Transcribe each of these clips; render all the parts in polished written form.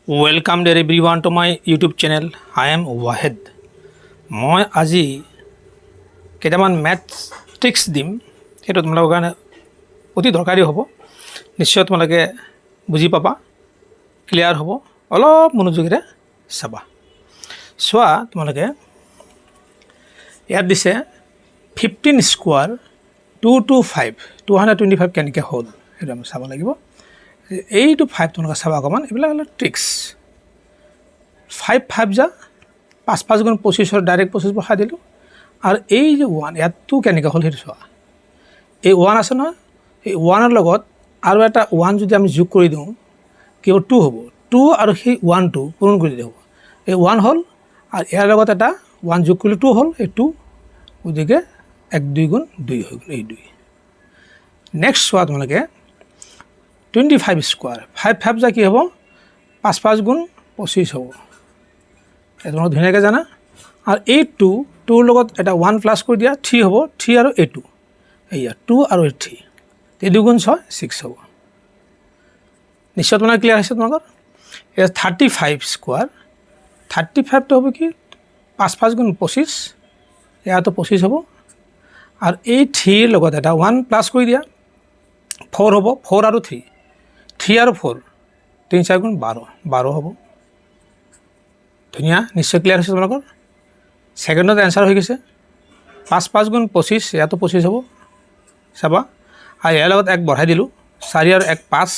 Welcome dear everyone to my YouTube channel. I am Wahed. মই আজি কেইটামান maths tricks দিম, সেইটো তোমালোকৰ কাৰণে অতি দৰকাৰী হ'ব। নিশ্চয় তোমালোকে বুজি পাবা, ক্লিয়াৰ হ'ব। অলপ মনোযোগেৰে চাবা। চোৱা, তোমালোকে ইয়াত দিছে 15 স্কোৱাৰ 225 225 কেনেকৈ হ'ল সেইটো আমি চাব লাগিব। 8 to 5 তোমালোকে চাবা অকণমান। এইবিলাক হ'ল ট্ৰিক্স। 5 5 যা 5 5 গুণ 25 ডাইৰেক্ট 25 বহাই দিলোঁ। আৰু এই যে 1 ইয়াত 2 কেনেকৈ হ'ল সেইটো চোৱা। এই 1 আছে নহয়, এই 1ৰ লগত আৰু এটা 1 যদি আমি যোগ কৰি দিওঁ কি হ'ব, 2 হ'ব। 2 আৰু সেই 1টো পূৰণ কৰি দিলে হ'ব। এই 1 হ'ল আৰু ইয়াৰ লগত এটা 1 যোগ কৰিলে 2 হ'ল, এই 2, গতিকে 1 2 গুণ 2 হৈ গ'ল, এই 2। নেক্সট চোৱা তোমালোকে 25 স্কোৱাৰ 5 5 যা কি হ'ব, 5 5 গুণ 25 হ'ব। তোমালোকে ধুনীয়াকৈ জানা। আৰু এই 2ৰ লগত এটা 1 প্লাছ কৰি দিয়া, 3 হ'ব। 3 আৰু এই 2, এইয়া 2 আৰু 3, এই 2 গুণ 6 6 হ'ব। নিশ্চয় তোমালোকে ক্লিয়াৰ হৈছে তোমালোকৰ। এয়া 35 স্কোৱাৰ 35টো হ'ব কি, 5 5 গুণ 25, ইয়াতো 25 হ'ব। আৰু এই 3ৰ লগত এটা 1 প্লাছ কৰি দিয়া, 4 হ'ব। 4 আৰু 3, 3 আৰু 4, 3 4 গুণ 12 12 হ'ব। ধুনীয়া, নিশ্চয় ক্লিয়াৰ হৈছে তোমালোকৰ। ছেকেণ্ডত এনচাৰ হৈ গৈছে। 5 5 গুণ 25, ইয়াতো 25 হ'ব। চাবা, আৰু ইয়াৰ লগত 1 বঢ়াই দিলোঁ, 4 আৰু 1 5,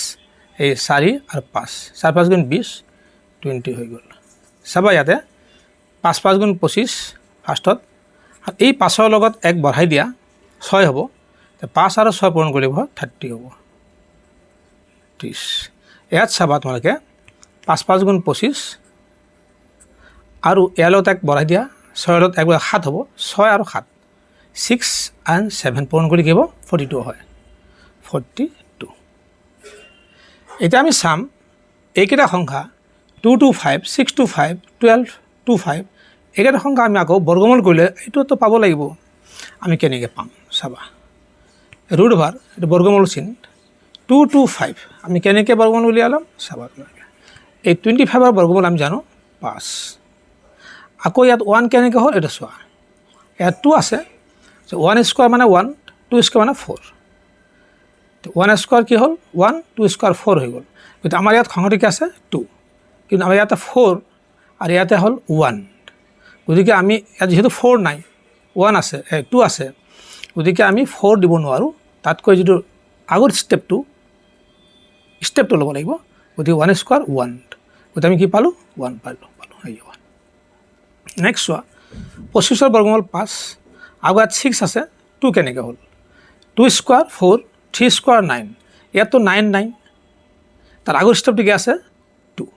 এই 4 আৰু 5, 4 5 গুণ 20 20 হৈ গ'ল। চাবা ইয়াতে 5 5 গুণ 25 ফাৰ্ষ্টত, আৰু এই 5ৰ লগত 1 বঢ়াই দিয়া, 6 হ'ব। 5 আৰু 6 পূৰণ কৰিব 30 হ'ব, 30। ইয়াত চাবা তোমালোকে 5 5 গুণ 25 আৰু ইয়াৰ লগত 1 বঢ়াই দিয়া, 6ৰ লগত 1 7 হ'ব। 6 আৰু 7, 6 and 7 পূৰণ কৰি দিব 42 হয়, 42। এতিয়া আমি চাম এইকেইটা সংখ্যা 2 2 5 6 2 5 12 2 5, এইকেইটা সংখ্যা আমি আকৌ বৰ্গমূল কৰিলে এইটোতো পাব লাগিব। আমি কেনেকৈ পাম চাবা। ৰুট অভাৰ, এইটো বৰ্গমূল চিন। 2 2 5 আমি কেনেকৈ বৰ্গমূল উলিয়াই ল'ম চাবা তোমালোকে। এই 25ৰ বৰ্গমূল আমি জানো 5। আকৌ ইয়াত 1 কেনেকৈ হ'ল এইটো চোৱা। ইয়াত 2 আছে, 1 স্কোৱাৰ মানে 1, 2 স্কোৱাৰ মানে 4। 1 স্কোৱাৰ কি হ'ল 1, 2 স্কোৱাৰ 4 হৈ গ'ল। গতিকে আমাৰ ইয়াত সংখ্যাটো আছে 2, কিন্তু আমাৰ ইয়াতে 4 আৰু ইয়াতে হ'ল 1। গতিকে আমি ইয়াত যিহেতু 4 নাই, 1 আছে, 2 আছে, গতিকে আমি 4 দিব নোৱাৰোঁ। তাতকৈ যিটো আগৰ ষ্টেপটো ল'ব লাগিব। গতিকে 1 স্কোৱাৰ 1, গতিকে আমি কি পালোঁ 1 পালোঁ। এই 1। নেক্সট চোৱা 25ৰ বৰ্গমূল 5, আকৌ ইয়াত 6 আছে, 2 কেনেকৈ হ'ল। 2 স্কোৱাৰ 4, 3 স্কোৱাৰ 9, ইয়াততো 9 নাই, তাৰ আগৰ ষ্টেপটো কি আছে 2,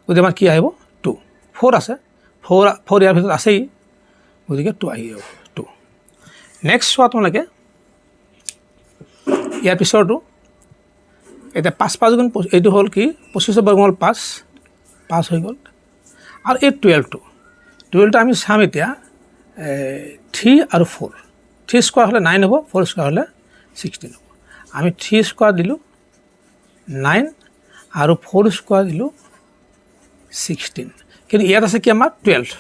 গতিকে আমাৰ কি আহিব 2। 4 আছে, 4 ইয়াৰ ভিতৰত আছেই, গতিকে 2 আহি যাব 2। নেক্সট চোৱা তোমালোকে ইয়াৰ পিছৰটো। এতিয়া 5 5 গুণ এইটো হ'ল কি 25ৰ বৰ্গমূল 5 5 হৈ গ'ল। আৰু এই 12টো আমি চাম এতিয়া 3 আৰু 4। 3 স্কোৱাৰ হ'লে 9 হ'ব, 4 স্কোৱাৰ হ'লে 16 হ'ব। আমি 3 স্কোৱাৰ দিলোঁ 9 আৰু 4 স্কোৱাৰ দিলোঁ 16, কিন্তু ইয়াত আছে কি আমাৰ 12,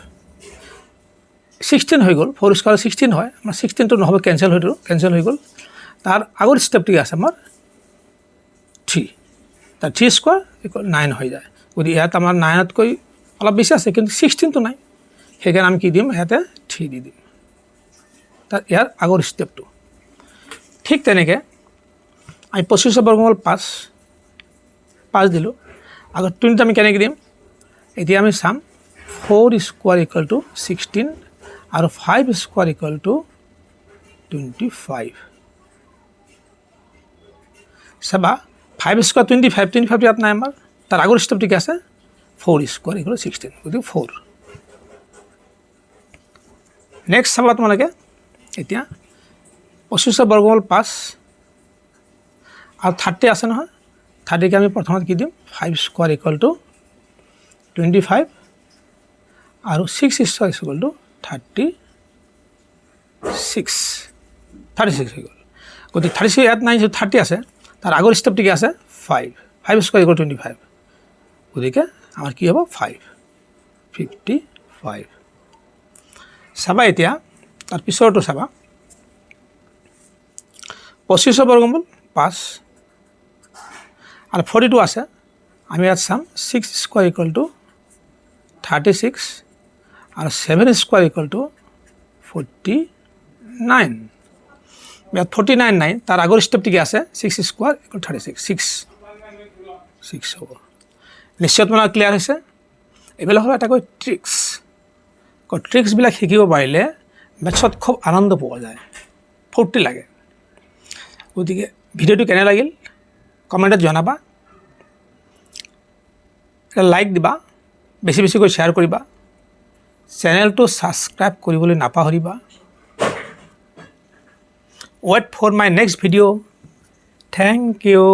16 হৈ গ'ল। 4 স্কোৱাৰ 16 হয়, আমাৰ 16টো নহ'ব, কেঞ্চেল হৈ গ'ল। তাৰ আগৰ ষ্টেপটো আছে আমাৰ 3, তাৰ 3 স্কোৱাৰ 9 হৈ যায়। গতিকে ইয়াত আমাৰ 9তকৈ অলপ বেছি আছে, কিন্তু 16টো নাই, সেইকাৰণে আমি কি দিম ইয়াতে 3 দি দিম, তাৰ ইয়াৰ আগৰ ষ্টেপটো। ঠিক তেনেকৈ আমি 25ৰ বৰ্গমূল 5 দিলোঁ, আগৰ 20 আমি কেনেকৈ দিম। এতিয়া আমি চাম 4 স্কোৱাৰ ইকুৱেল টু 16 আৰু 5 স্কোৱাৰ ইকুৱেল টু 25। চাবা 5 স্কোৱাৰ 25 ইয়াত নাই আমাৰ, তাৰ আগৰ ষ্টেপটো কি আছে 4 স্কোৱাৰ ইকুৱেল টু 16, গতিকে 4। নেক্সট চাবা তোমালোকে এতিয়া 25ৰ বৰ্গমূল 5 আৰু 30 আছে নহয়। 30কে আমি প্ৰথমত কি দিম 5 স্কোৱাৰ ইকুৱেল টু 25 আৰু 6 স্কোৱাৰ ইকুৱেল টু 36 হৈ গ'ল। গতিকে 36 ইয়াত নাই, 30 আছে, তাৰ আগৰ ষ্টেপটো কি আছে 5 স্কোৱাৰ ইকুৱেল 25। গতিকে আমাৰ কি হ'ব 55 চাবা এতিয়া তাৰ পিছৰটো চাবা 25 বৰ্গমূল 5 আৰু 42 আছে আমি ইয়াত চাম 6 স্কোয়াৰ ইকুয়াল টু 36 আৰু 7 স্কোয়াৰ ইকুয়াল টু 49 ইয়াত 49 নাই তাৰ আগৰ ষ্টেপটো কি আছে 6 স্কোয়াৰ ইকুয়াল 36 6 হ'ব নিশ্চয় তোমাৰ ক্লিয়াৰ হৈছে এইবিলাক হ'ল এটা কৈ ট্ৰিক্সবিলাক শিকিব পাৰিলে মেথছত খুব আনন্দ পোৱা যায় ফূৰ্তি লাগে গতিকে ভিডিঅ'টো কেনে লাগিল কমেণ্টত জনাবা এটা লাইক দিবা বেছি বেছিকৈ শ্বেয়াৰ কৰিবা চেনেলটো ছাবস্ক্ৰাইব কৰিবলৈ নাপাহৰিবা wait for my next video' thank U